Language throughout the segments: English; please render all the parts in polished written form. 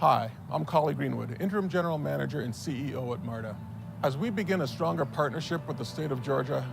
Hi, I'm Collie Greenwood, Interim General Manager and CEO at MARTA. As we begin a stronger partnership with the state of Georgia,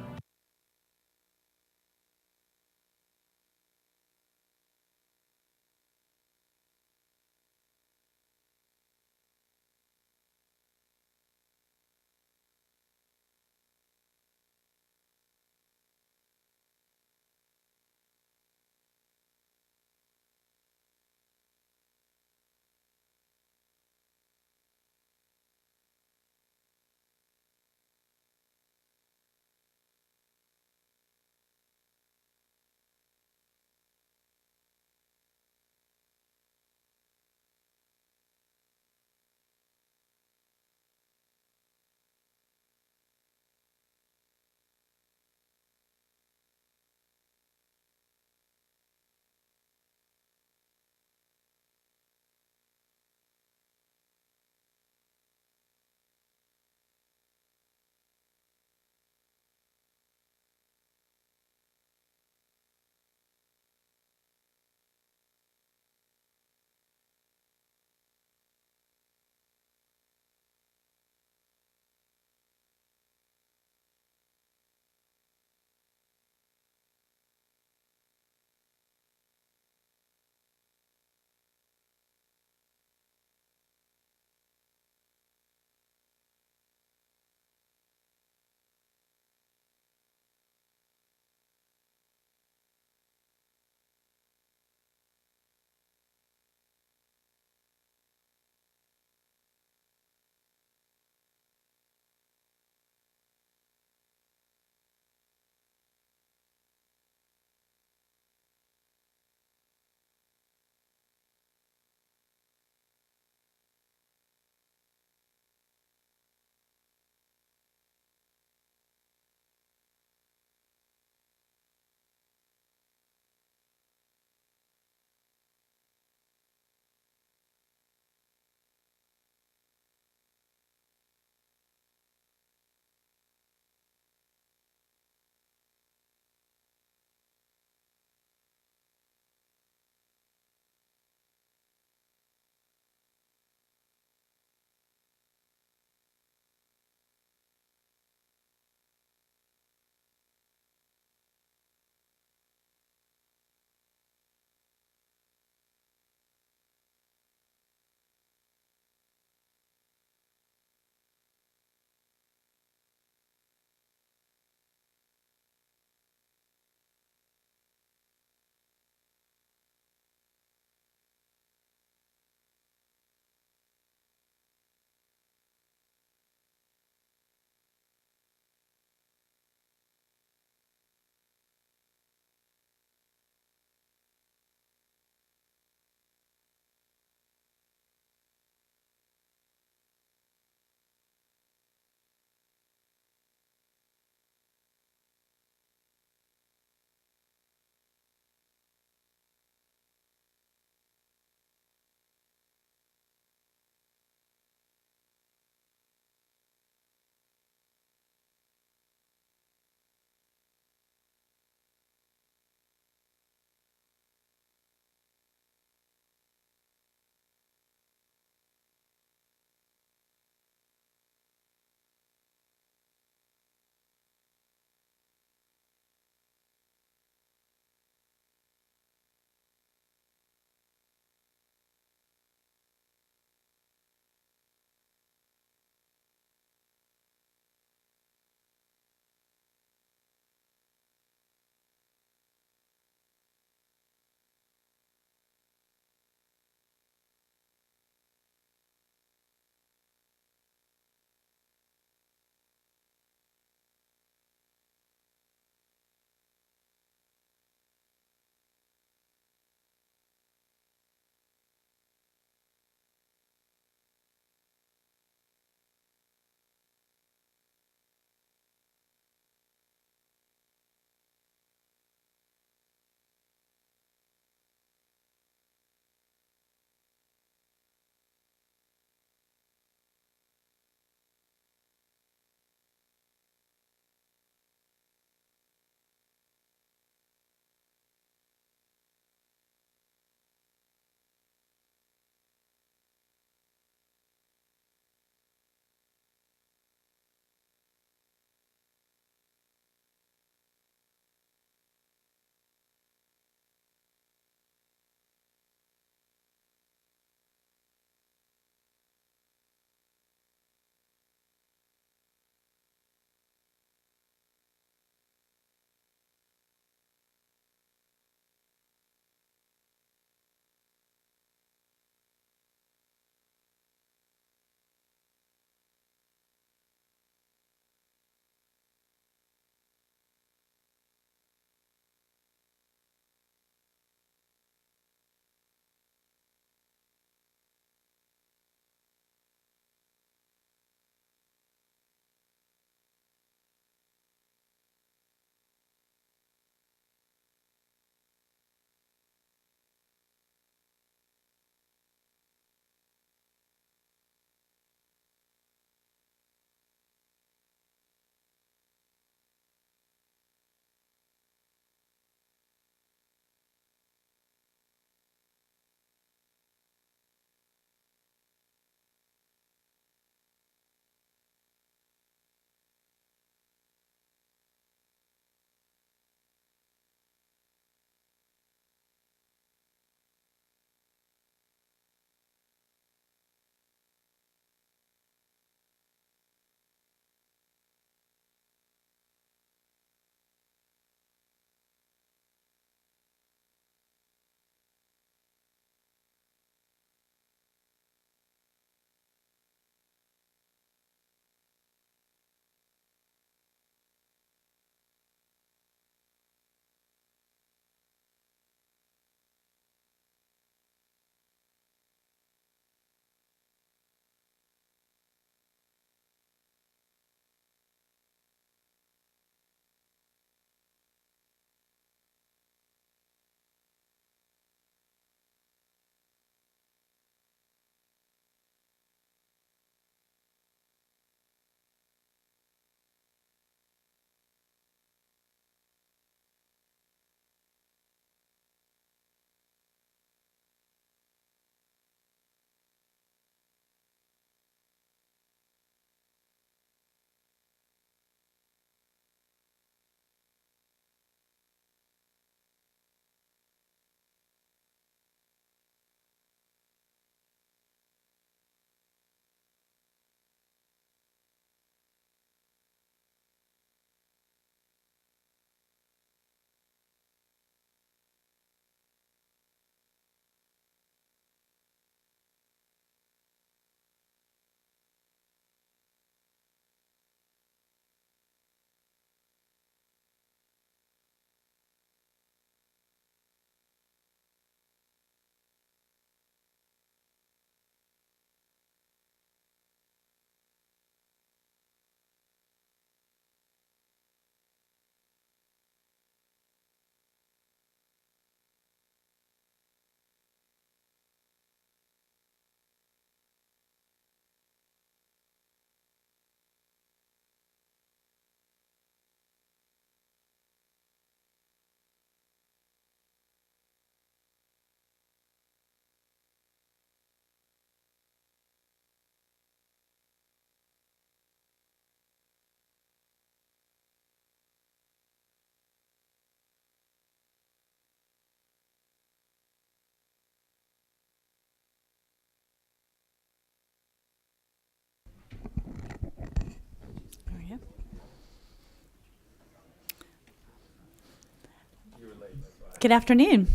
Good afternoon.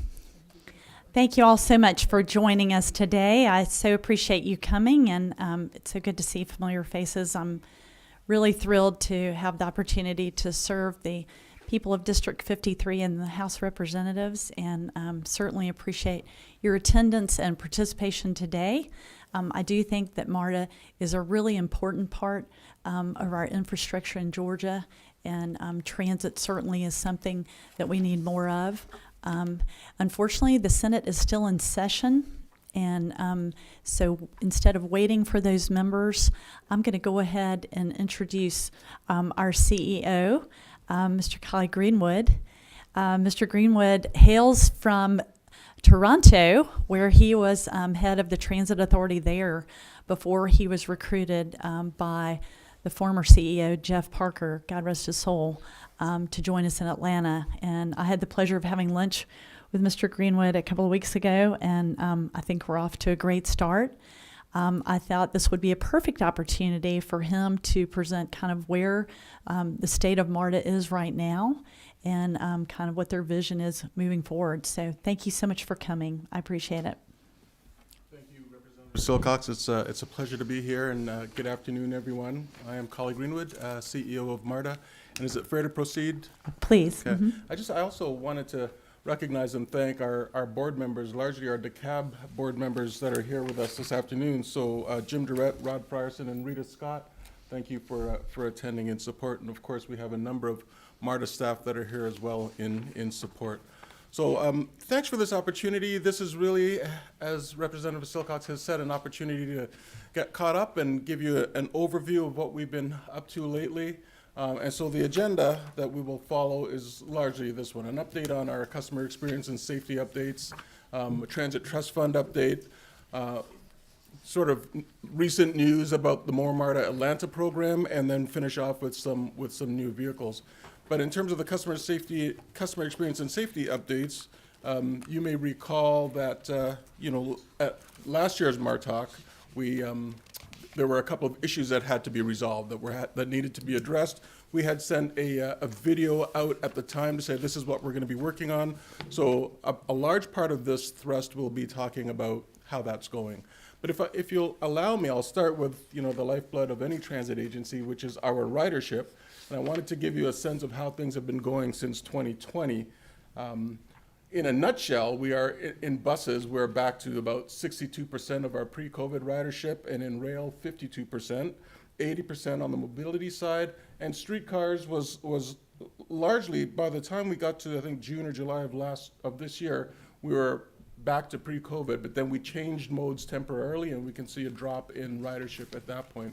Thank you all so much for joining us today. I so appreciate you coming, and it's so good to see familiar faces. I'm really thrilled to have the opportunity to serve the people of District 53 in the House of Representatives, and certainly appreciate your attendance and participation today. I do think that MARTA is a really important part of our infrastructure in Georgia, and transit certainly is something that we need more of. Unfortunately, the Senate is still in session, and so instead of waiting for those members, I'm going to go ahead and introduce our CEO, Mr. Kyle Greenwood. Mr. Greenwood hails from Toronto, where he was head of the Transit Authority there before he was recruited by the former CEO, Jeff Parker, God rest his soul, to join us in Atlanta. And I had the pleasure of having lunch with Mr. Greenwood a couple of weeks ago, and I think we're off to a great start. I thought this would be a perfect opportunity for him to present kind of where the state of MARTA is right now and kind of what their vision is moving forward. So thank you so much for coming. I appreciate it. Thank you, Representative Silcox. It's a pleasure to be here, and good afternoon, everyone. I am Kyle Greenwood, CEO of MARTA. And is it fair to proceed? Please. Okay. Mm-hmm. I also wanted to recognize and thank our board members, largely our DeKalb board members that are here with us this afternoon. So Jim Durrett, Rod Frierson, and Rita Scott, thank you for attending in support. And of course, we have a number of MARTA staff that are here as well in support. So thanks for this opportunity. This is really, as Representative Silcox has said, an opportunity to get caught up and give you an overview of what we've been up to lately. And so the agenda that we will follow is largely this one: an update on our customer experience and safety updates, a transit trust fund update, sort of recent news about the More MARTA Atlanta program, and then finish off with some new vehicles. But in terms of the customer experience and safety updates, you may recall that at last year's Martoc, there were a couple of issues that had to be resolved that needed to be addressed. We had sent a video out at the time to say this is what we're going to be working on. So a large part of this thrust will be talking about how that's going. But if you'll allow me, I'll start with the lifeblood of any transit agency, which is our ridership. And I wanted to give you a sense of how things have been going since 2020. In a nutshell, we are in buses, we're back to about 62% of our pre-COVID ridership, and in rail, 52%, 80% on the mobility side, and streetcars was largely, by the time we got to, I think, June or July of this year, we were back to pre-COVID, but then we changed modes temporarily, and we can see a drop in ridership at that point.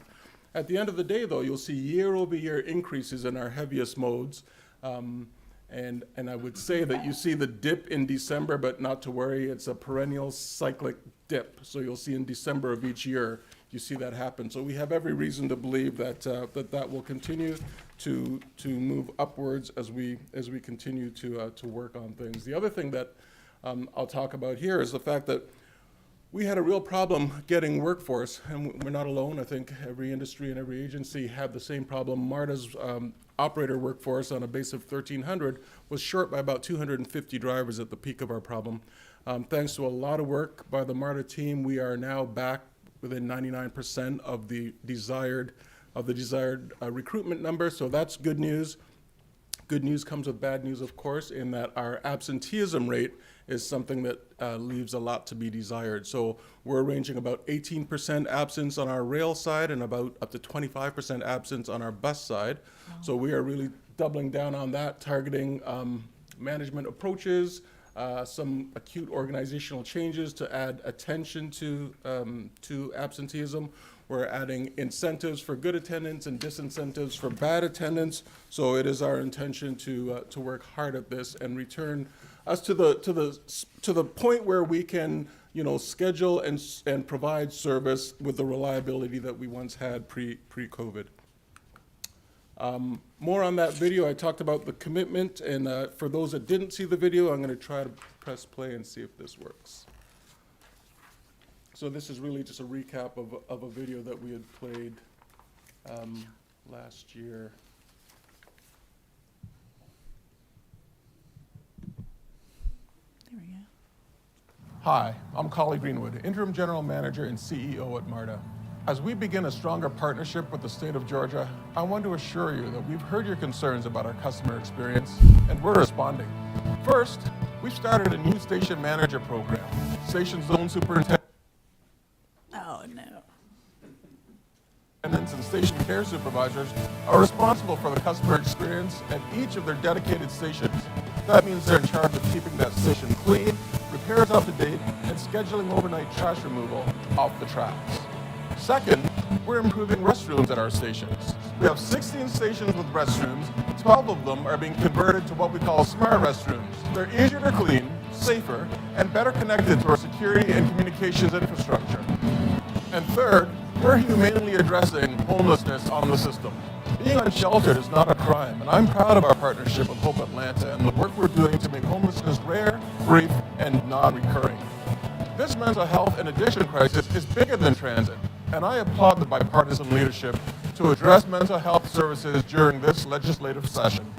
At the end of the day, though, you'll see year-over-year increases in our heaviest modes. And I would say that you see the dip in December, but not to worry, it's a perennial cyclic dip. So you'll see in December of each year, you see that happen. So we have every reason to believe that that will continue to move upwards as we continue to work on things. The other thing that I'll talk about here is the fact that we had a real problem getting workforce, and we're not alone. I think every industry and every agency had the same problem. MARTA's operator workforce on a base of 1,300 was short by about 250 drivers at the peak of our problem. Thanks to a lot of work by the MARTA team, we are now back within 99% of the desired recruitment number. So that's good news. Good news comes with bad news, of course, in that our absenteeism rate is something that leaves a lot to be desired. So we're ranging about 18% absence on our rail side and about up to 25% absence on our bus side. Wow. So we are really doubling down on that, targeting management approaches, some acute organizational changes to add attention to absenteeism. We're adding incentives for good attendance and disincentives for bad attendance. So it is our intention to work hard at this and return us to the point where we can schedule and provide service with the reliability that we once had pre-COVID. More on that video. I talked about the commitment, and for those that didn't see the video, I'm going to try to press play and see if this works. So this is really just a recap of a video that we had played last year. Hi, I'm Collie Greenwood, Interim General Manager and CEO at MARTA. As we begin a stronger partnership with the state of Georgia, I want to assure you that we've heard your concerns about our customer experience, and we're responding. First, we've started a new station manager program. Station zone superintendents Oh, no. and station care supervisors are responsible for the customer experience at each of their dedicated stations. That means they're in charge of keeping that station clean, repairs up to date, and scheduling overnight trash removal off the tracks. Second, we're improving restrooms at our stations. We have 16 stations with restrooms. 12 of them are being converted to what we call smart restrooms. They're easier to clean, safer, and better connected to our security and communications infrastructure. And third, we're humanely addressing homelessness on the system. Being unsheltered is not a crime, and I'm proud of our partnership with Hope Atlanta and the work we're doing to make homelessness rare, brief, and non-recurring. This mental health and addiction crisis is bigger than transit, and I applaud the bipartisan leadership to address mental health services during this legislative session.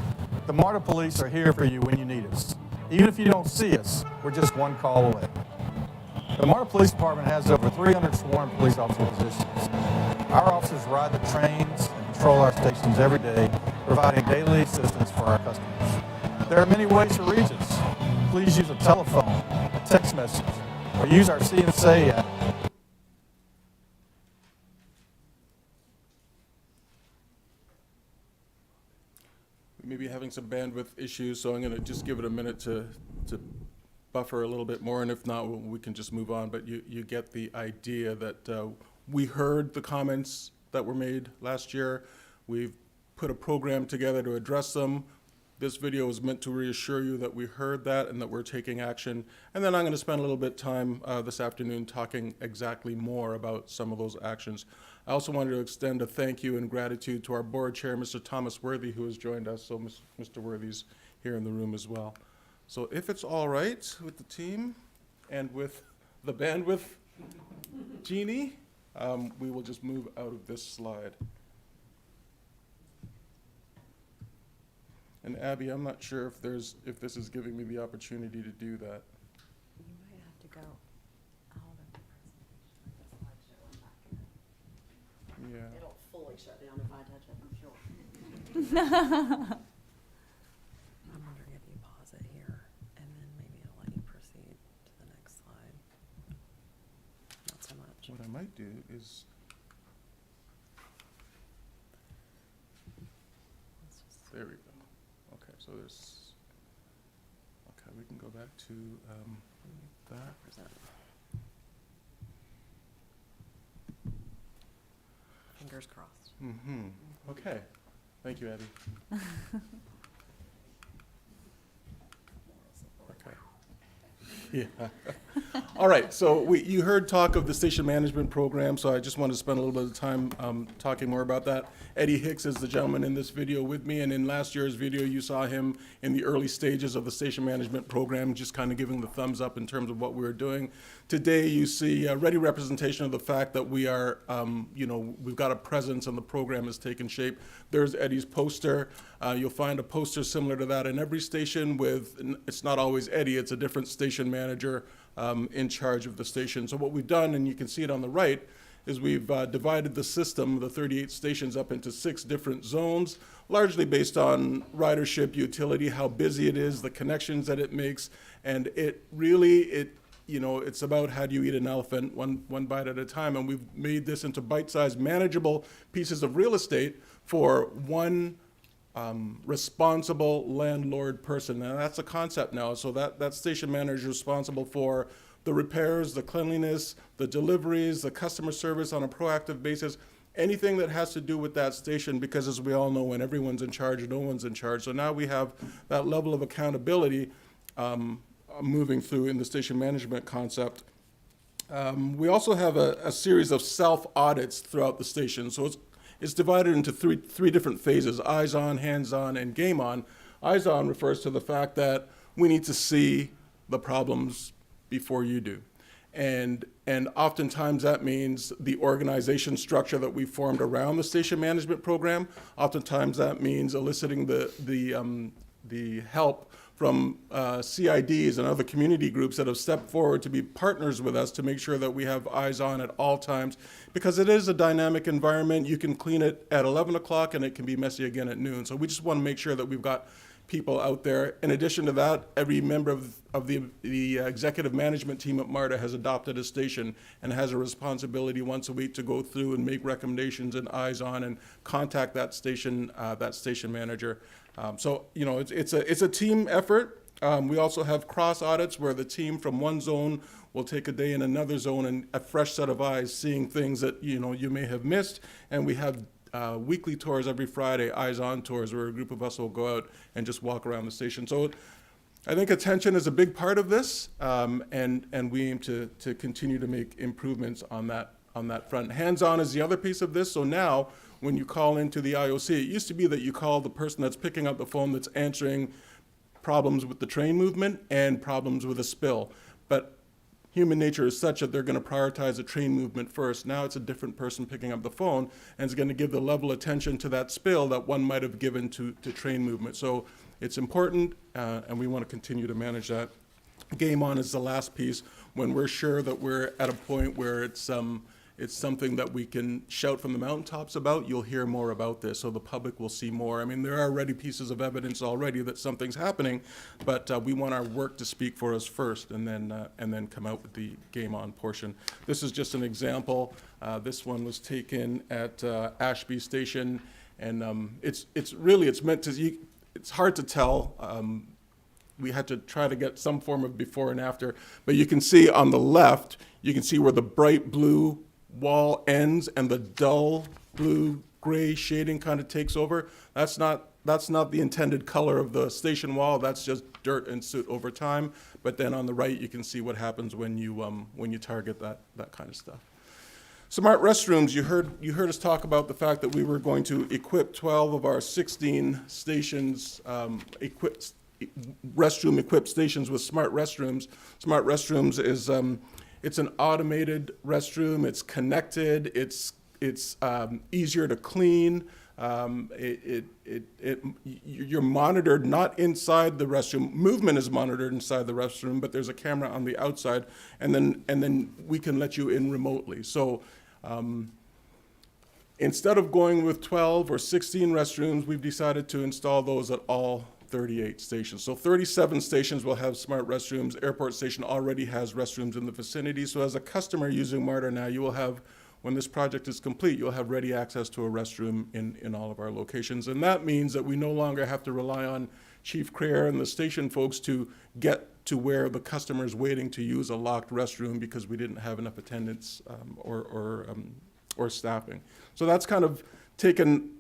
The MARTA police are here for you when you need us. Even if you don't see us, we're just one call away. The MARTA Police Department has over 300 sworn police officer positions. Our officers ride the trains and patrol our stations every day, providing daily assistance for our customers. There are many ways to reach us. Please use a telephone, a text message, or use our CNSA app. We may be having some bandwidth issues, so I'm going to just give it a minute to buffer a little bit more, and if not, we can just move on. But you get the idea that we heard the comments that were made last year. We've put a program together to address them. This video is meant to reassure you that we heard that and that we're taking action. And then I'm going to spend a little bit of time this afternoon talking exactly more about some of those actions. I also wanted to extend a thank you and gratitude to our board chair, Mr. Thomas Worthy, who has joined us. So Mr. Worthy's here in the room as well. So if it's all right with the team and with the bandwidth genie, we will just move out of this slide. And Abby, I'm not sure if this is giving me the opportunity to do that. You might have to go out of the presentation. Yeah. It'll fully shut down if I touch it, I'm sure. I'm wondering if you pause it here, and then maybe it'll let you proceed to the next slide. Not so much. What I might do is, Let's just there we go. Okay, so there's, okay, we can go back to that. present. Fingers crossed. Mm-hmm. Okay. Thank you, Abby. Okay. Yeah. All right, so you heard talk of the station management program, so I just want to spend a little bit of time talking more about that. Eddie Hicks is the gentleman in this video with me, and in last year's video, you saw him in the early stages of the station management program, just kind of giving the thumbs up in terms of what we were doing. Today, you see a ready representation of the fact that we are, we've got a presence and the program has taken shape. There's Eddie's poster. You'll find a poster similar to that in every station with, it's not always Eddie, it's a different station manager in charge of the station. So what we've done, and you can see it on the right, is we've divided the system, the 38 stations, up into 6 different zones, largely based on ridership, utility, how busy it is, the connections that it makes, and it really, it's about how do you eat an elephant one bite at a time, and we've made this into bite-sized, manageable pieces of real estate for one responsible landlord person. And that's a concept now. So that station manager is responsible for the repairs, the cleanliness, the deliveries, the customer service on a proactive basis, anything that has to do with that station, because as we all know, when everyone's in charge, no one's in charge. So now we have that level of accountability moving through in the station management concept. We also have a series of self-audits throughout the station. So it's divided into three different phases: eyes on, hands on, and game on. Eyes on refers to the fact that we need to see the problems before you do. And oftentimes that means the organization structure that we formed around the station management program. Oftentimes that means eliciting the help from CIDs and other community groups that have stepped forward to be partners with us to make sure that we have eyes on at all times, because it is a dynamic environment. You can clean it at 11 o'clock and it can be messy again at noon. So we just want to make sure that we've got people out there. In addition to that, every member of the executive management team at MARTA has adopted a station and has a responsibility once a week to go through and make recommendations and eyes on and contact that station manager. So you know, it's a team effort. We also have cross audits where the team from one zone will take a day in another zone and a fresh set of eyes seeing things that you may have missed. And we have weekly tours every Friday, eyes on tours, where a group of us will go out and just walk around the station. So I think attention is a big part of this, and we aim to continue to make improvements on that front. Hands-on is the other piece of this. So now, when you call into the IOC, it used to be that you call the person that's picking up the phone that's answering problems with the train movement and problems with a spill. But human nature is such that they're going to prioritize the train movement first. Now it's a different person picking up the phone, and it's going to give the level of attention to that spill that one might have given to train movement. So it's important, and we want to continue to manage that. Game on is the last piece. When we're sure that we're at a point where it's something that we can shout from the mountaintops about, you'll hear more about this, so the public will see more. I mean, there are already pieces of evidence already that something's happening, but we want our work to speak for us first, and then come out with the game on portion. This is just an example. This one was taken at Ashby Station, and it's meant to. It's hard to tell. We had to try to get some form of before and after, but you can see on the left, you can see where the bright blue wall ends and the dull blue gray shading kind of takes over. That's not the intended color of the station wall. That's just dirt and soot over time. But then on the right, you can see what happens when you target that kind of stuff. Smart restrooms. You heard us talk about the fact that we were going to equip 12 of our 16 stations, restroom-equipped stations with smart restrooms. Smart restrooms is it's an automated restroom. It's connected. It's easier to clean. You're monitored not inside the restroom. Movement is monitored inside the restroom, but there's a camera on the outside, and then we can let you in remotely. So instead of going with 12 or 16 restrooms, we've decided to install those at all 38 stations. So 37 stations will have smart restrooms. Airport Station already has restrooms in the vicinity. So as a customer using MARTA now, you will have, when this project is complete, you'll have ready access to a restroom in all of our locations. And that means that we no longer have to rely on Chief Crayer and the station folks to get to where the customer is waiting to use a locked restroom because we didn't have enough attendance or staffing. So that's kind of taken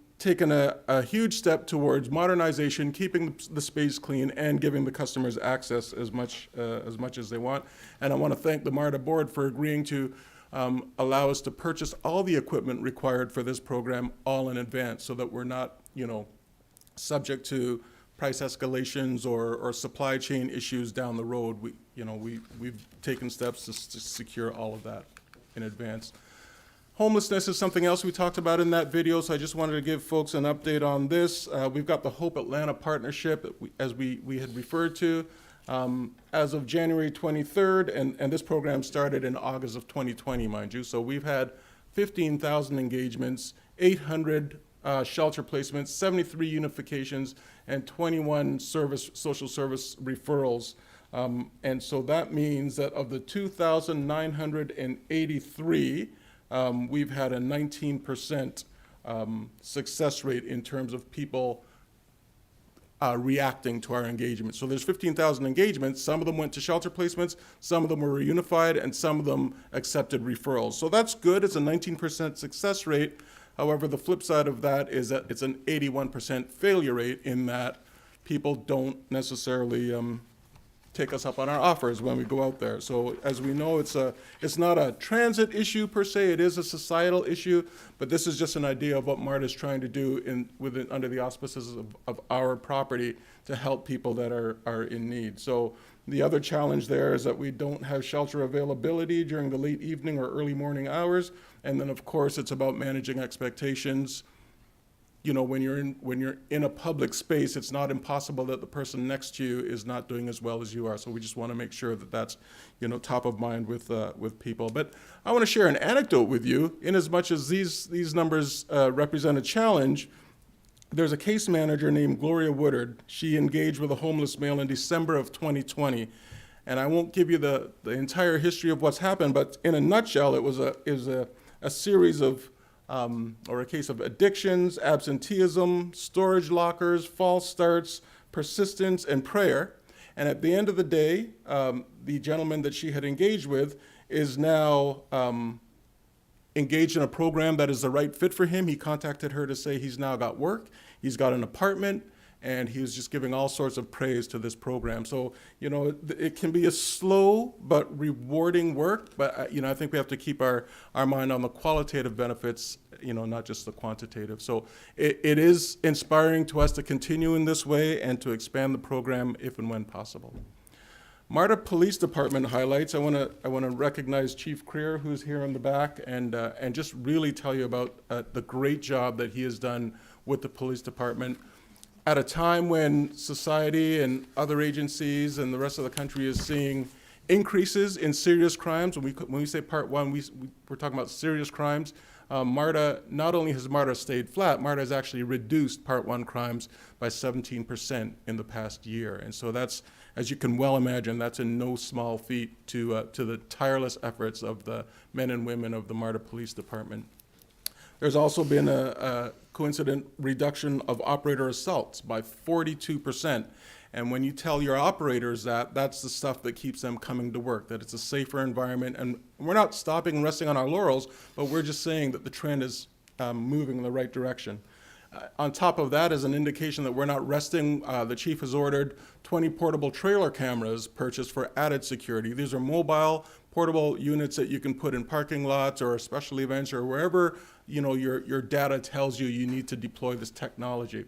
a huge step towards modernization, keeping the space clean, and giving the customers access as much as they want. And I want to thank the MARTA board for agreeing to allow us to purchase all the equipment required for this program all in advance, so that we're not, subject to price escalations or supply chain issues down the road. We've taken steps to secure all of that in advance. Homelessness is something else we talked about in that video, so I just wanted to give folks an update on this. We've got the Hope Atlanta Partnership, as we had referred to, as of January 23rd, and this program started in August of 2020, mind you. So we've had 15,000 engagements, 800 shelter placements, 73 unifications, and 21 social service referrals. And so that means that of the 2,983, we've had a 19% success rate in terms of people reacting to our engagement. So there's 15,000 engagements. Some of them went to shelter placements, some of them were reunified, and some of them accepted referrals. So that's good. It's a 19% success rate. However, the flip side of that is that it's an 81% failure rate, in that people don't necessarily take us up on our offers when we go out there. So as we know, it's not a transit issue per se, it is a societal issue, but this is just an idea of what MARTA is trying to do under the auspices of our property to help people that are in need. So the other challenge there is that we don't have shelter availability during the late evening or early morning hours. And then of course it's about managing expectations. you know, when you're in a public space, it's not impossible that the person next to you is not doing as well as you are. So we just want to make sure that that's, you know, top of mind with people. But I want to share an anecdote with you. In as much as these numbers represent a challenge, there's a case manager named Gloria Woodard. She engaged with a homeless male in December of 2020. And I won't give you the entire history of what's happened, but in a nutshell, it was a series of or a case of addictions, absenteeism, storage lockers, false starts, persistence, and prayer. And at the end of the day, the gentleman that she had engaged with is now engaged in a program that is the right fit for him. He contacted her to say he's now got work, he's got an apartment, and he was just giving all sorts of praise to this program. So, you know, it can be a slow but rewarding work, but, you know, I think we have to keep our mind on the qualitative benefits, you know, not just the quantitative. So it is inspiring to us to continue in this way and to expand the program if and when possible. MARTA Police Department highlights. I want to recognize Chief Creer, who's here in the back, and just really tell you about the great job that he has done with the police department at a time when society and other agencies and the rest of the country is seeing increases in serious crimes. When we say part one, we're talking about serious crimes. MARTA, not only has MARTA stayed flat, MARTA has actually reduced part one crimes by 17% in the past year. And so that's, as you can well imagine, that's in no small feat to the tireless efforts of the men and women of the MARTA Police Department. There's also been a coincident reduction of operator assaults by 42%. And when you tell your operators that, that's the stuff that keeps them coming to work, that it's a safer environment. And we're not stopping and resting on our laurels, but we're just saying that the trend is moving in the right direction. On top of that is an indication that we're not resting. The chief has ordered 20 portable trailer cameras purchased for added security. These are mobile, portable units that you can put in parking lots or special events or wherever, you know, your data tells you you need to deploy this technology.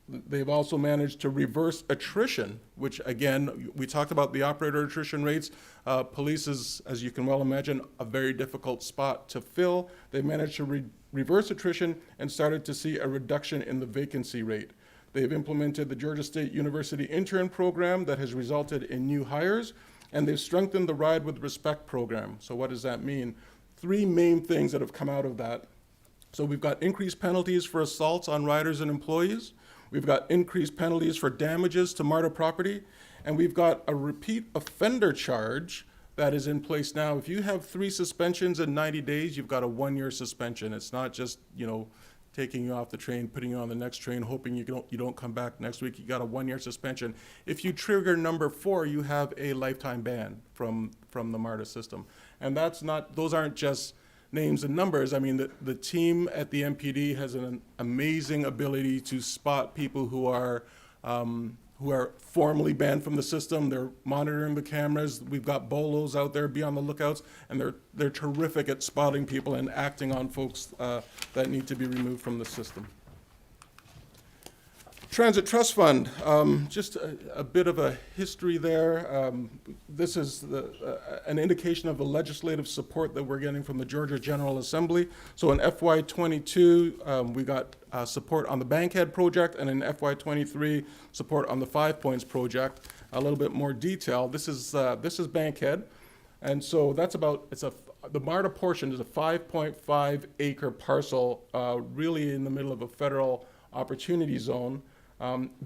They've also managed to reverse attrition, which again, we talked about the operator attrition rates. Police is, as you can well imagine, a very difficult spot to fill. They've managed to reverse attrition and started to see a reduction in the vacancy rate. They've implemented the Georgia State University intern program that has resulted in new hires, and they've strengthened the Ride with Respect program. So what does that mean? Three main things that have come out of that. So we've got increased penalties for assaults on riders and employees. We've got increased penalties for damages to MARTA property, and we've got a repeat offender charge that is in place now. If you have 3 suspensions in 90 days, you've got a 1-year suspension. It's not just, you know, taking you off the train, putting you on the next train, hoping you don't come back next week. You got a 1-year suspension. If you trigger number 4, you have a lifetime ban from the MARTA system. And that's not; those aren't just names and numbers. I mean, the team at the MPD has an amazing ability to spot people who are formally banned from the system. They're monitoring the cameras. We've got bolos out there, be on the lookouts, and they're terrific at spotting people and acting on folks that need to be removed from the system. Transit Trust Fund, just a bit of a history there. This is an indication of the legislative support that we're getting from the Georgia General Assembly. So in FY22, we got support on the Bankhead project, and in FY23, support on the 5 Points project. A little bit more detail. This is Bankhead, and so that's the MARTA portion is a 5.5 acre parcel, really in the middle of a federal opportunity zone.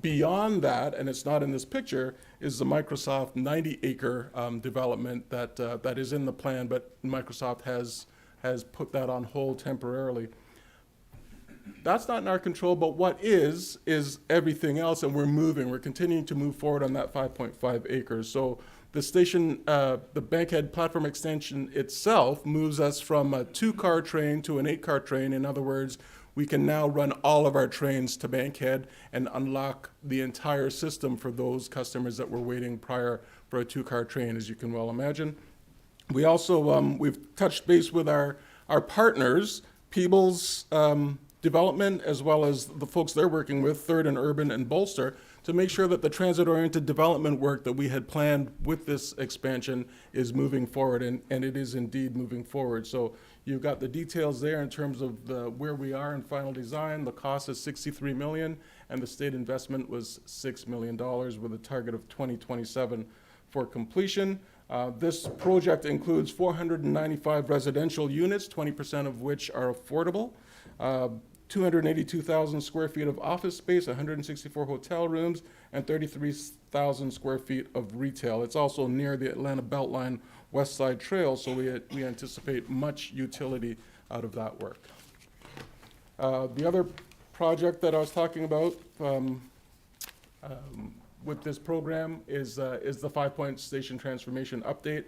Beyond that, and it's not in this picture, is the Microsoft 90-acre development that is in the plan, but Microsoft has put that on hold temporarily. That's not in our control, but what is everything else, and we're moving. We're continuing to move forward on that 5.5 acres. So the station, the Bankhead platform extension itself moves us from a 2-car train to an 8-car train. In other words, we can now run all of our trains to Bankhead and unlock the entire system for those customers that were waiting prior for a 2-car train, as you can well imagine. We also, we've touched base with our partners, Peebles Development, as well as the folks they're working with, Third and Urban and Bolster, to make sure that the transit-oriented development work that we had planned with this expansion is moving forward, and it is indeed moving forward. So you've got the details there in terms of where we are in final design. The cost is $63 million, and the state investment was $6 million with a target of 2027 for completion. This project includes 495 residential units, 20% of which are affordable, 282,000 square feet of office space, 164 hotel rooms, and 33,000 square feet of retail. It's also near the Atlanta Beltline West Side Trail, so we anticipate much utility out of that work. The other project that I was talking about with this program is the 5 Point Station Transformation Update.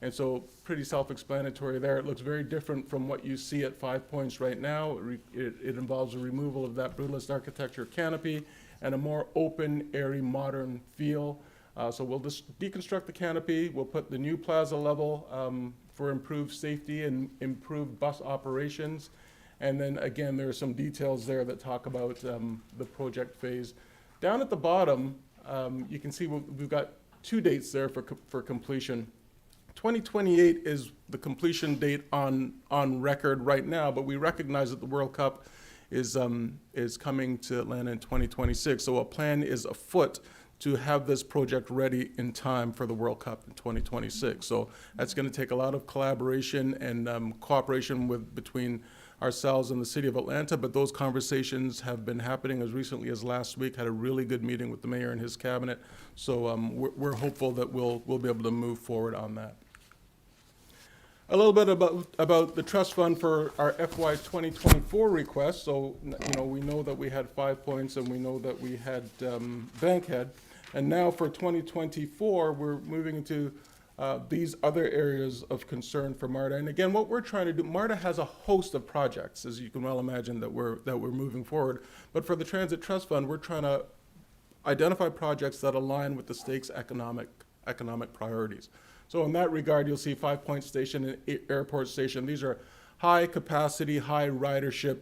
And so pretty self-explanatory there. It looks very different from what you see at 5 Points right now. It involves a removal of that brutalist architecture canopy and a more open, airy, modern feel. So we'll just deconstruct the canopy. We'll put the new plaza level for improved safety and improved bus operations. And then again, there are some details there that talk about the project phase. Down at the bottom, you can see we've got 2 dates there for completion. 2028 is the completion date on record right now, but we recognize that the World Cup is coming to Atlanta in 2026. So a plan is afoot to have this project ready in time for the World Cup in 2026. So that's going to take a lot of collaboration and cooperation between ourselves and the city of Atlanta, but those conversations have been happening as recently as last week. Had a really good meeting with the mayor and his cabinet. So we're hopeful that we'll be able to move forward on that. A little bit about the trust fund for our FY 2024 request. So, we know that we had 5 Points and we know that we had Bankhead. And now for 2024, we're moving into these other areas of concern for MARTA. And again, what we're trying to do, MARTA has a host of projects, as you can well imagine, that we're moving forward. But for the Transit Trust Fund, we're trying to identify projects that align with the state's economic priorities. So in that regard, you'll see 5 Point Station and Airport Station. These are high capacity, high ridership,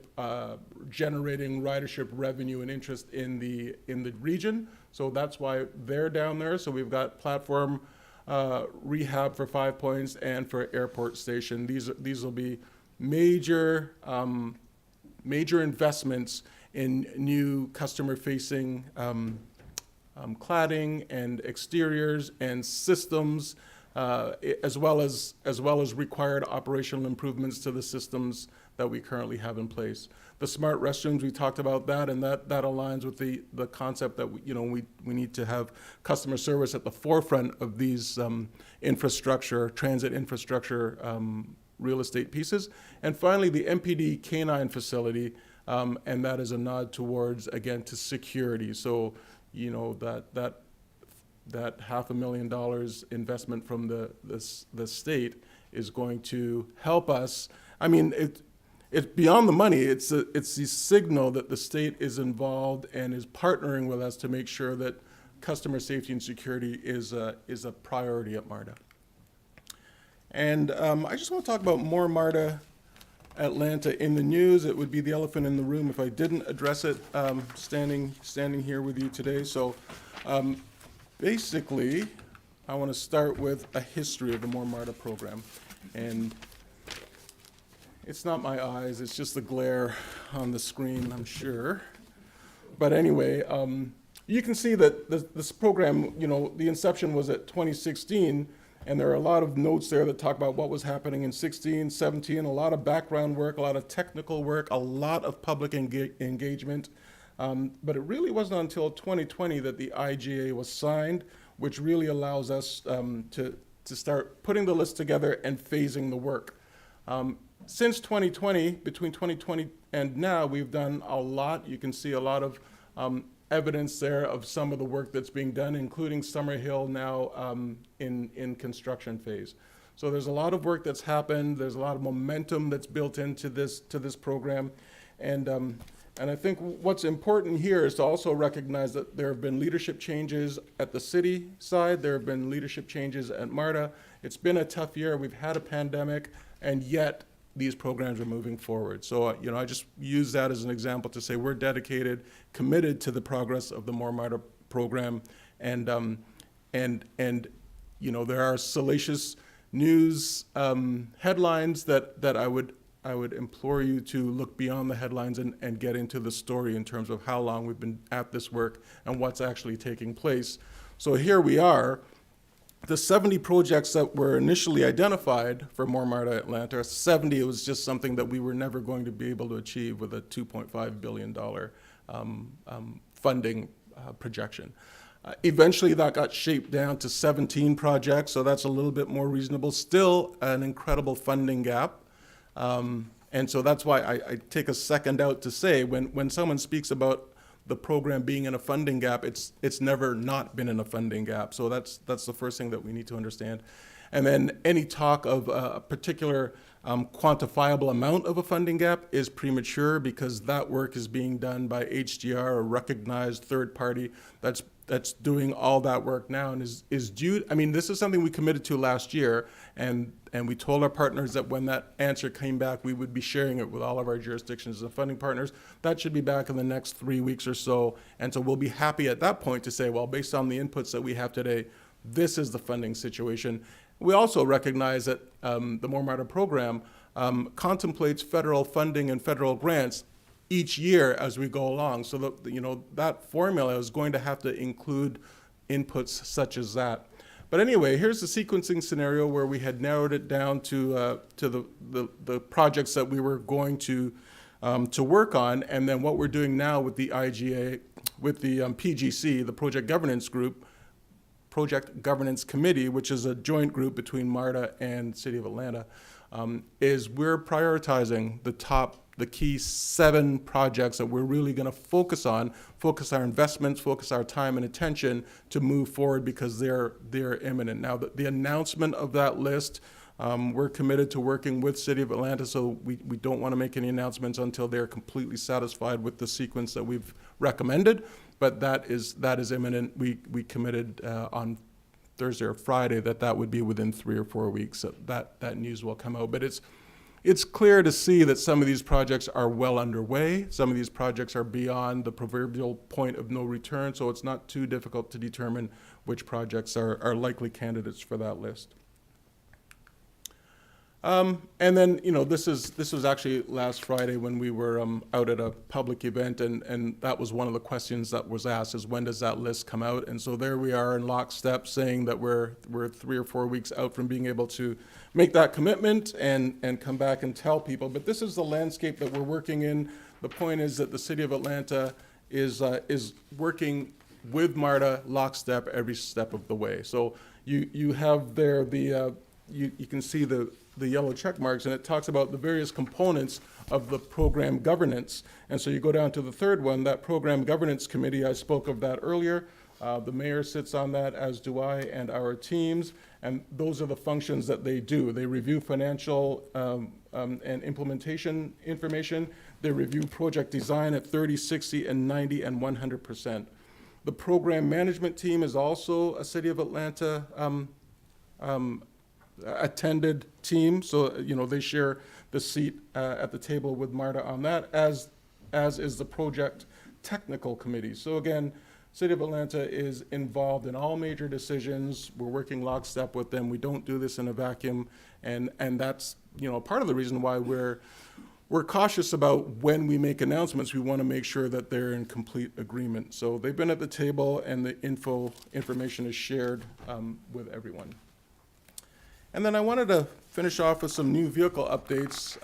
generating ridership revenue and interest in the region. So that's why they're down there. So we've got platform rehab for 5 Points and for Airport Station. These will be major investments in new customer-facing cladding and exteriors and systems, as well as required operational improvements to the systems that we currently have in place. The smart restrooms, we talked about that, and that aligns with the concept that we need to have customer service at the forefront of these transit infrastructure real estate pieces. And finally, the MPD canine facility, and that is a nod towards, again, to security. So, that $500,000 investment from the state is going to help us. I mean, it's beyond the money. It's the signal that the state is involved and is partnering with us to make sure that customer safety and security is a priority at MARTA. And I just want to talk about more MARTA Atlanta in the news. It would be the elephant in the room if I didn't address it standing here with you today. So basically, I want to start with a history of the More MARTA program. And it's not my eyes, it's just the glare on the screen, I'm sure. But anyway, you can see that this program, the inception was at 2016, and there are a lot of notes there that talk about what was happening in 16, 17, a lot of background work, a lot of technical work, a lot of public engagement. But it really wasn't until 2020 that the IGA was signed, which really allows us to start putting the list together and phasing the work. Since 2020, between 2020 and now, we've done a lot. You can see a lot of evidence there of some of the work that's being done, including Summerhill now in construction phase. So there's a lot of work that's happened. There's a lot of momentum that's built into this program. And I think what's important here is to also recognize that there have been leadership changes at the city side. There have been leadership changes at MARTA. It's been a tough year. We've had a pandemic, and yet these programs are moving forward. So, I just use that as an example to say we're dedicated, committed to the progress of the More MARTA program. And you know, there are salacious news headlines that I would implore you to look beyond the headlines and get into the story in terms of how long we've been at this work and what's actually taking place. So here we are. The 70 projects that were initially identified for More MARTA Atlanta, 70, it was just something that we were never going to be able to achieve with a $2.5 billion funding projection. Eventually that got shaped down to 17 projects, so that's a little bit more reasonable. Still an incredible funding gap. And so that's why I take a second out to say when someone speaks about the program being in a funding gap, it's never not been in a funding gap. So that's the first thing that we need to understand. And then any talk of a particular quantifiable amount of a funding gap is premature, because that work is being done by HDR, a recognized third party that's doing all that work now and is due. I mean, this is something we committed to last year, and we told our partners that when that answer came back, we would be sharing it with all of our jurisdictions and funding partners. That should be back in the next 3 weeks or so. And so we'll be happy at that point to say, well, based on the inputs that we have today, this is the funding situation. We also recognize that the More MARTA program contemplates federal funding and federal grants each year as we go along. So that, you know, that formula is going to have to include inputs such as that. But anyway, here's the sequencing scenario where we had narrowed it down to the projects that we were going to work on, and then what we're doing now with the IGA, with the PGC, the Project Governance Group, Project Governance Committee, which is a joint group between MARTA and City of Atlanta, is we're prioritizing the key 7 projects that we're really going to focus our investments, focus our time and attention to move forward, because they're imminent. Now, the announcement of that list, we're committed to working with City of Atlanta, so we don't want to make any announcements until they're completely satisfied with the sequence that we've recommended, but that is imminent. We committed on Thursday or Friday that would be within 3 or 4 weeks, so that news will come out. But it's clear to see that some of these projects are well underway. Some of these projects are beyond the proverbial point of no return, so it's not too difficult to determine which projects are likely candidates for that list. And then, you know, this was actually last Friday when we were out at a public event, and that was one of the questions that was asked, is when does that list come out? And so there we are in lockstep, saying that we're 3 or 4 weeks out from being able to make that commitment and come back and tell people. But this is the landscape that we're working in. The point is that the City of Atlanta is working with MARTA lockstep every step of the way. So you have there you can see the yellow check marks, and it talks about the various components of the program governance. And so you go down to the third one, that program governance committee, I spoke of that earlier. The mayor sits on that, as do I and our teams, and those are the functions that they do. They review financial and implementation information. They review project design at 30, 60, and 90, and 100%. The program management team is also a City of Atlanta attended team, so you know they share the seat at the table with MARTA on that, as is the project technical committee. So again, City of Atlanta is involved in all major decisions. We're working lockstep with them. We don't do this in a vacuum, and that's, you know, part of the reason why we're cautious about when we make announcements. We want to make sure that they're in complete agreement. So they've been at the table, and the information is shared with everyone. And then I wanted to finish off with some new vehicle updates.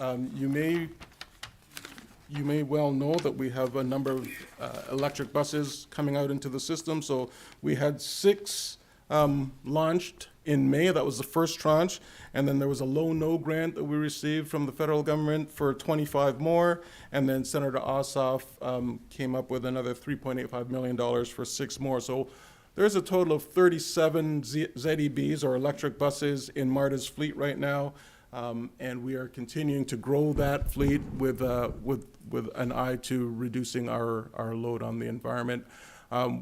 You may well know that we have a number of electric buses coming out into the system. So we had 6 launched in May. That was the first tranche. And then there was a low-no grant that we received from the federal government for 25 more. And then Senator Ossoff came up with another $3.85 million for 6 more. So there's a total of 37 ZEBs, or electric buses, in MARTA's fleet right now, and we are continuing to grow that fleet with an eye to reducing our load on the environment.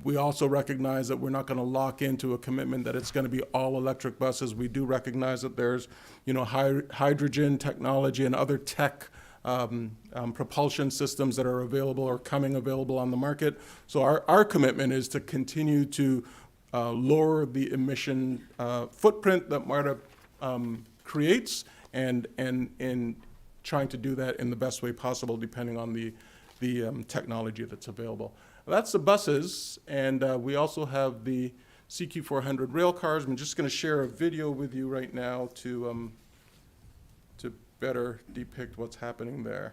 We also recognize that we're not going to lock into a commitment that it's going to be all electric buses. We do recognize that there's, you know, hydrogen technology and other tech propulsion systems that are available or coming available on the market. So our commitment is to continue to lower the emission footprint that MARTA creates, and in trying to do that in the best way possible, depending on the technology that's available. That's the buses, and we also have the CQ400 rail cars. I'm just going to share a video with you right now to better depict what's happening there.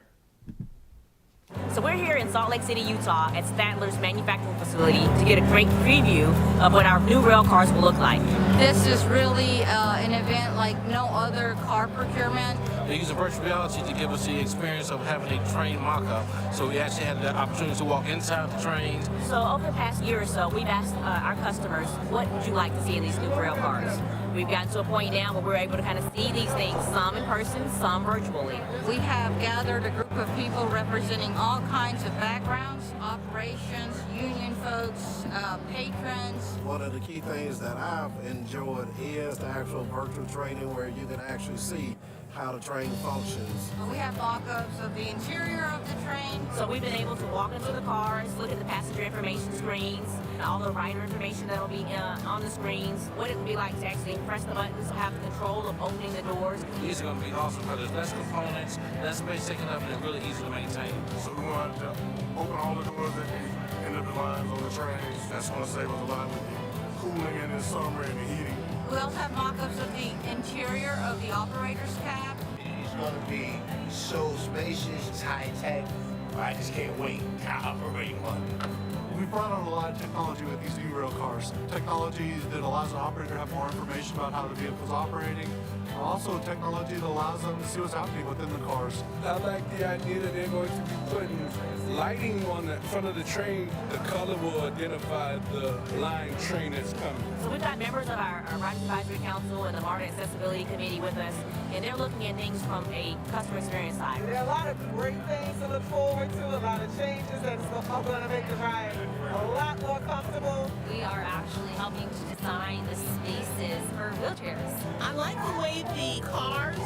So we're here in Salt Lake City, Utah at Stadler's manufacturing facility to get a great preview of what our new rail cars will look like. This is really an event like no other car procurement. They use virtual reality to give us the experience of having a train mock-up. So we actually had the opportunity to walk inside the trains. So over the past year or so, we've asked our customers, what would you like to see in these new rail cars? We've gotten to a point now where we're able to kind of see these things, some in person, some virtually. We have gathered a group of people representing all kinds of backgrounds, operations, union folks, patrons. One of the key things that I've enjoyed is the actual virtual training where you can actually see how the train functions. We have mock-ups of the interior of the train. So we've been able to walk into the cars, look at the passenger information screens, and all the rider information that'll be on the screens, what it would be like to actually press the buttons, have control of opening the doors. These are going to be awesome because there's less components, less space taken up, and they're really easy to maintain. So we want to open all the doors at the end of the lines on the trains. That's going to save us a lot with the cooling in the summer and the heating. We also have mock-ups of the interior of the operator's cab. It's going to be so spacious, it's high-tech. I just can't wait to operate one. We brought on a lot of technology with these new rail cars. Technology that allows the operator to have more information about how the vehicle's operating. Also technology that allows them to see what's happening within the cars. I like the idea that they're going to be putting lighting on the front of the train. The color will identify the line train that's coming. So we've got members of our Riders Advisory Council and the MARTA Accessibility Committee with us, and they're looking at things from a customer experience side. There are a lot of great things to look forward to, a lot of changes that's going to make the ride a lot more comfortable. We are actually helping to design the spaces for wheelchairs. I like the way the cars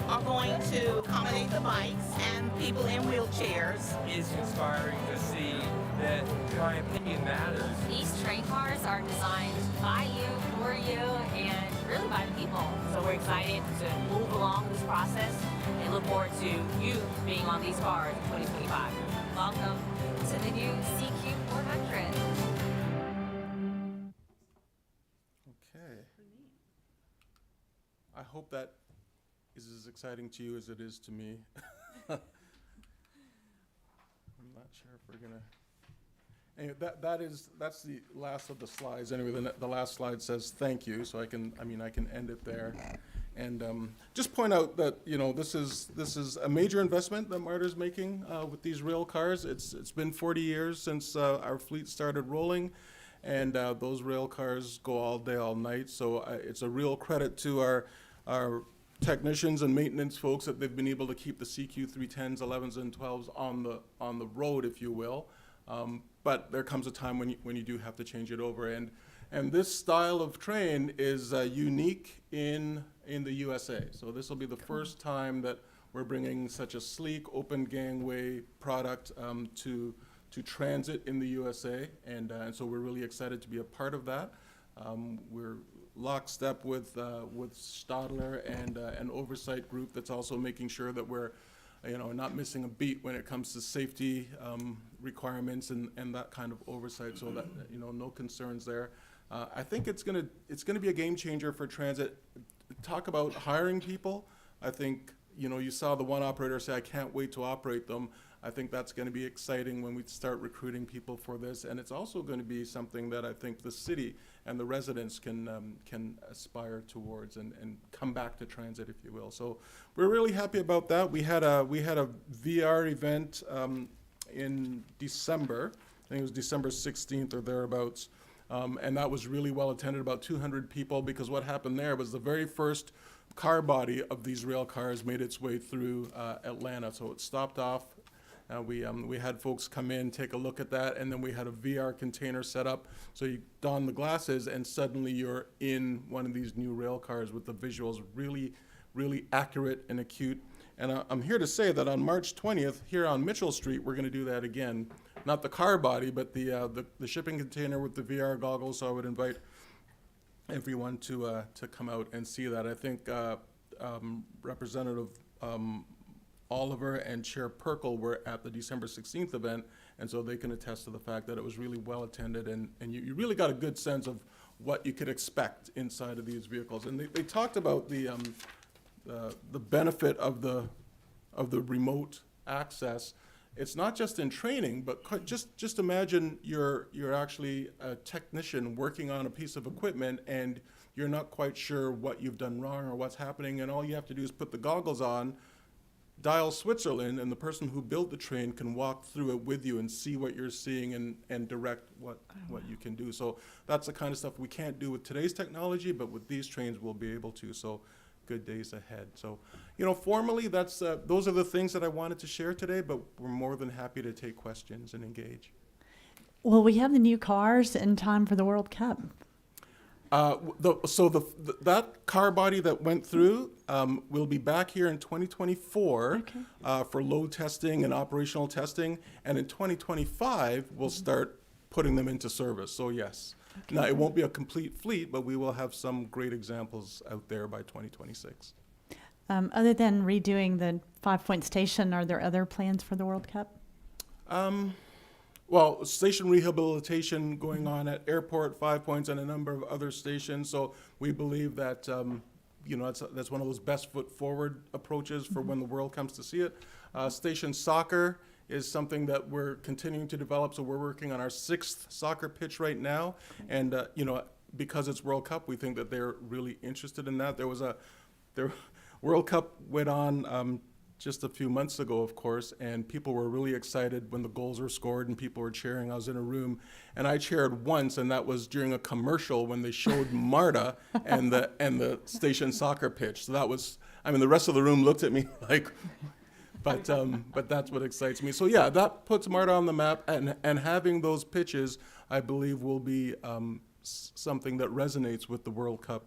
are going to accommodate the bikes and people in wheelchairs. It's inspiring to see that my opinion matters. These train cars are designed by you, for you, and really by the people. So we're excited to move along this process and look forward to you being on these cars in 2025. Welcome to the new CQ400. Okay. I hope that is as exciting to you as it is to me. I'm not sure if we're gonna. Anyway, that's the last of the slides. Anyway, the last slide says thank you, so I can end it there, and just point out that this is a major investment that MARTA's making with these rail cars. It's been 40 years since our fleet started rolling, and those rail cars go all day, all night. So it's a real credit to our technicians and maintenance folks that they've been able to keep the CQ310s, 11s, and 12s on the road, if you will. But there comes a time when you do have to change it over, and this style of train is unique in the USA. So this will be the first time that we're bringing such a sleek, open gangway product to transit in the USA, and so we're really excited to be a part of that. We're lockstep with Stadler and an oversight group that's also making sure that we're not missing a beat when it comes to safety requirements and that kind of oversight, so that no concerns there. I think it's gonna be a game changer for transit. Talk about hiring people. I think you saw the one operator say, "I can't wait to operate them." I think that's going to be exciting when we start recruiting people for this, and it's also going to be something that I think the city and the residents can aspire towards and come back to transit, if you will. So we're really happy about that. We had a VR event in December. I think it was December 16th or thereabouts, and that was really well attended, about 200 people, because what happened there was the very first car body of these rail cars made its way through Atlanta. So it stopped off. We had folks come in, take a look at that, and then we had a VR container set up. So you don the glasses, and suddenly you're in one of these new rail cars with the visuals really, really accurate and acute. And I'm here to say that on March 20th, here on Mitchell Street, we're going to do that again. Not the car body, but the shipping container with the VR goggles. So I would invite everyone to come out and see that. I think Representative Oliver and Chair Perkle were at the December 16th event, and so they can attest to the fact that it was really well attended, and you really got a good sense of what you could expect inside of these vehicles. And they talked about the benefit of the remote access. It's not just in training, but just imagine you're actually a technician working on a piece of equipment and you're not quite sure what you've done wrong or what's happening, and all you have to do is put the goggles on, dial Switzerland, and the person who built the train can walk through it with you and see what you're seeing and direct what you can do. So that's the kind of stuff we can't do with today's technology, but with these trains we'll be able to. So good days ahead. So, formally, that's those are the things that I wanted to share today, but we're more than happy to take questions and engage. Will we have the new cars in time for the World Cup? That car body that went through will be back here in 2024 for load testing and operational testing, and in 2025 we'll start putting them into service. So yes. Okay. Now, it won't be a complete fleet, but we will have some great examples out there by 2026. Other than redoing the 5-point station, are there other plans for the World Cup? Well, station rehabilitation going on at Airport, 5 Points, and a number of other stations. So we believe that, that's one of those best foot forward approaches for when the world comes to see it. Station soccer is something that we're continuing to develop. So we're working on our 6th soccer pitch right now. And, because it's World Cup, we think that they're really interested in that. World Cup went on just a few months ago, of course, and people were really excited when the goals were scored and people were cheering. I was in a room, and I cheered once, and that was during a commercial when they showed MARTA and the station soccer pitch. So that was, the rest of the room looked at me like, but that's what excites me. So yeah, that puts MARTA on the map, and having those pitches, I believe, will be something that resonates with the World Cup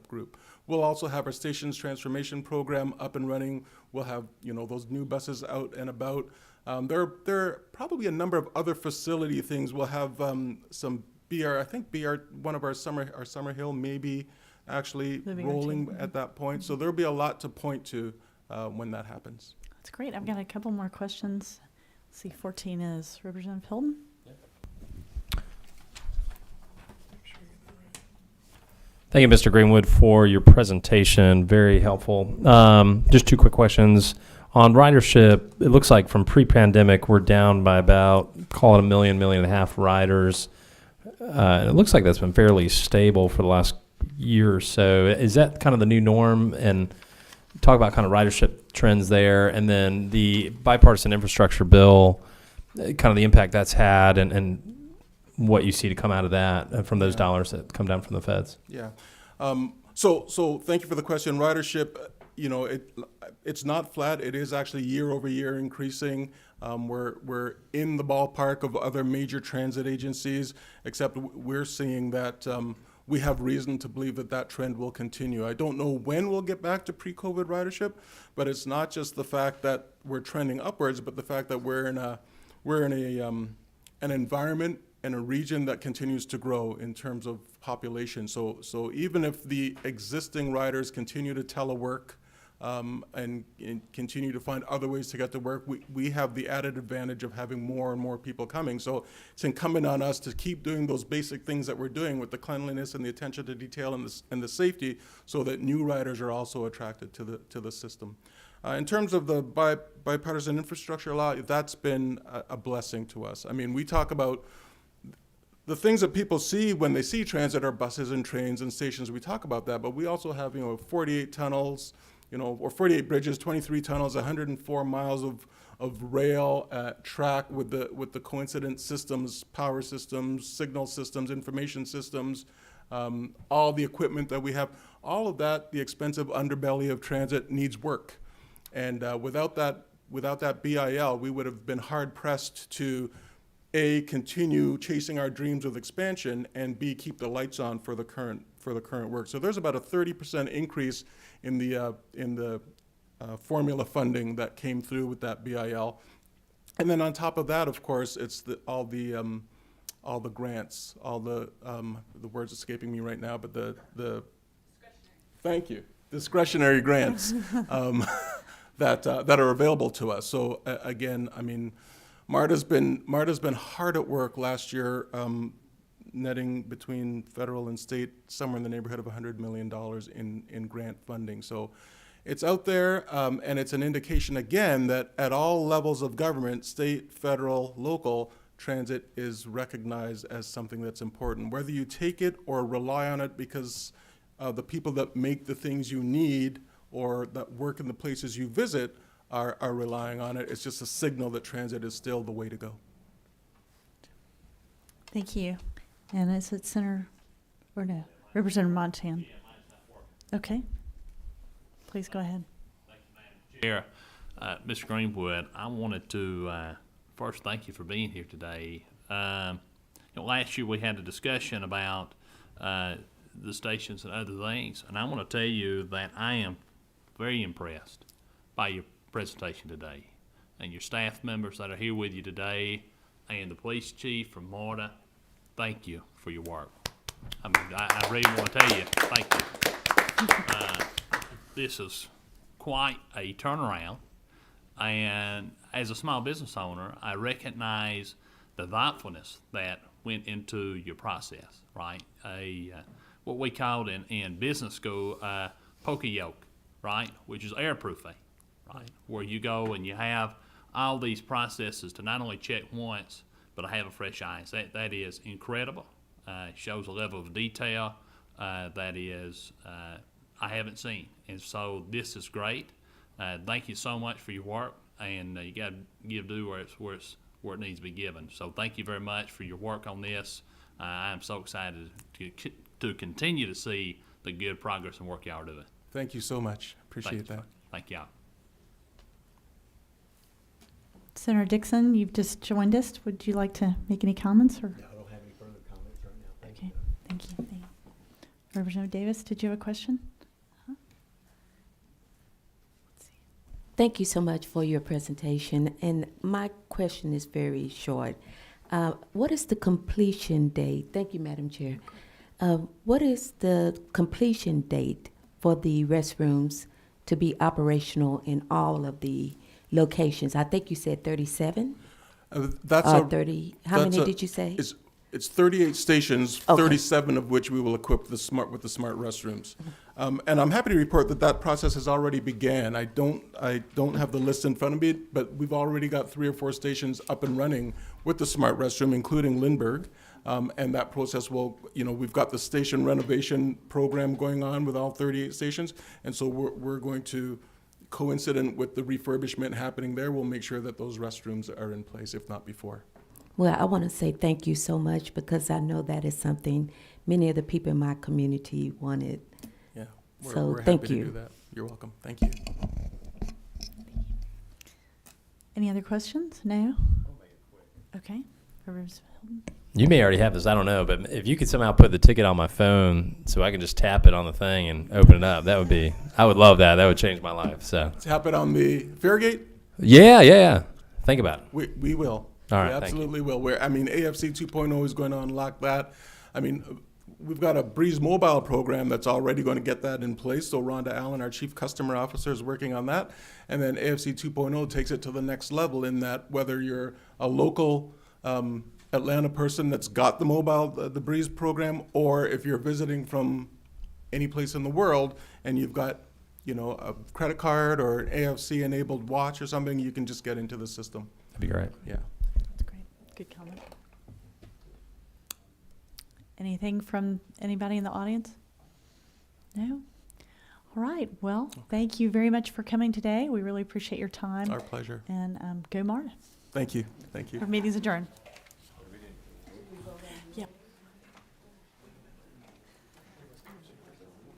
group. We'll also have our stations transformation program up and running. We'll have those new buses out and about. There are probably a number of other facility things. We'll have some BR, one of our summer hill maybe actually rolling at that point. So there'll be a lot to point to when that happens. That's great. I've got a couple more questions. Let's see, 14 is Representative Hilton. Thank you, Mr. Greenwood, for your presentation. Very helpful. Just 2 quick questions. On ridership, it looks like from pre-pandemic, we're down by about, call it 1.5 million riders. It looks like that's been fairly stable for the last year or so. Is that kind of the new norm? And talk about kind of ridership trends there. And then the bipartisan infrastructure bill, kind of the impact that's had and what you see to come out of that from those dollars that come down from the feds. Yeah. So thank you for the question. Ridership, it's not flat. It is actually year over year increasing. We're in the ballpark of other major transit agencies, except we're seeing that we have reason to believe that trend will continue. I don't know when we'll get back to pre-COVID ridership, but it's not just the fact that we're trending upwards, but the fact that we're in an environment and a region that continues to grow in terms of population. So even if the existing riders continue to telework and continue to find other ways to get to work, we have the added advantage of having more and more people coming. So it's incumbent on us to keep doing those basic things that we're doing with the cleanliness and the attention to detail and the safety, so that new riders are also attracted to the system. In terms of the bipartisan infrastructure law, that's been a blessing to us. We talk about the things that people see when they see transit are buses and trains and stations. We talk about that, but we also have 48 tunnels, or 48 bridges, 23 tunnels, 104 miles of rail track with the coincident systems, power systems, signal systems, information systems, all the equipment that we have. All of that, the expensive underbelly of transit, needs work, and without that BIL, we would have been hard pressed to A, continue chasing our dreams of expansion, and B, keep the lights on for the current work. So there's about a 30% increase in the formula funding that came through with that BIL. And then on top of that, of course, it's all the grants, all the words escaping me right now, but the thank you, discretionary grants that are available to us. So again, I mean, MARTA's been hard at work last year, netting between federal and state somewhere in the neighborhood of $100 million in grant funding. So it's out there, and it's an indication again that at all levels of government, state, federal, local, transit is recognized as something that's important. Whether you take it or rely on it because the people that make the things you need or that work in the places you visit are relying on it, it's just a signal that transit is still the way to go. Thank you. And is it Senator, or no, Representative Montan? Okay. Please go ahead. Chair, Mr. Greenwood, I wanted to first thank you for being here today. Last year we had a discussion about the stations and other things, and I want to tell you that I am very impressed by your presentation today and your staff members that are here with you today and the police chief from MARTA. Thank you for your work. I mean, I really want to tell you, thank you. This is quite a turnaround, and as a small business owner, I recognize the thoughtfulness that went into your process, right? What we called in business school, poker yoke, right? Which is airproofing, right? Where you go and you have all these processes to not only check once, but I have a fresh eyes. That is incredible. It shows a level of detail that is I haven't seen, and so this is great. Thank you so much for your work, and you got to give due where it needs to be given. So thank you very much for your work on this. I'm so excited to continue to see the good progress and work y'all are doing. Thank you so much. Appreciate that. Thank y'all. Senator Dixon, you've just joined us. Would you like to make any comments? Or? No, I don't have any further comments right now. Thank you. Thank you. Thank you. Representative Davis, did you have a question? Thank you so much for your presentation. And my question is very short. What is the completion date? Thank you, Madam Chair. What is the completion date for the restrooms to be operational in all of the locations? I think you said 37? That's 30. How many did you say? It's 38 stations, Okay. 37 of which we will equip with the smart restrooms. And I'm happy to report that process has already began. I don't have the list in front of me, but we've already got 3 or 4 stations up and running with the smart restroom, including Lindbergh. And that process will, we've got the station renovation program going on with all 38 stations. And so we're going to, coincident with the refurbishment happening there, we'll make sure that those restrooms are in place, if not before. Well, I want to say thank you so much because I know that is something many of the people in my community wanted. Yeah, we're thank you. To do that. You're welcome. Thank you. Any other questions? No? Okay. You may already have this, I don't know, but if you could somehow put the ticket on my phone so I can just tap it on the thing and open it up, I would love that. That would change my life. So Tap it on the Fairgate? Yeah. Think about it. We will. All right, we absolutely will. AFC 2.0 is going to unlock that. We've got a Breeze Mobile program that's already going to get that in place. So Rhonda Allen, our Chief Customer Officer, is working on that. And then AFC 2.0 takes it to the next level in that whether you're a local Atlanta person that's got the Breeze program, or if you're visiting from any place in the world and you've got a credit card or an AFC-enabled watch or something, you can just get into the system. That'd be great. Yeah. That's great. Good comment. Anything from anybody in the audience? No? All right. Well, thank you very much for coming today. We really appreciate your time. Our pleasure. And go MARTA. Thank you. Thank you. Our meeting's adjourned.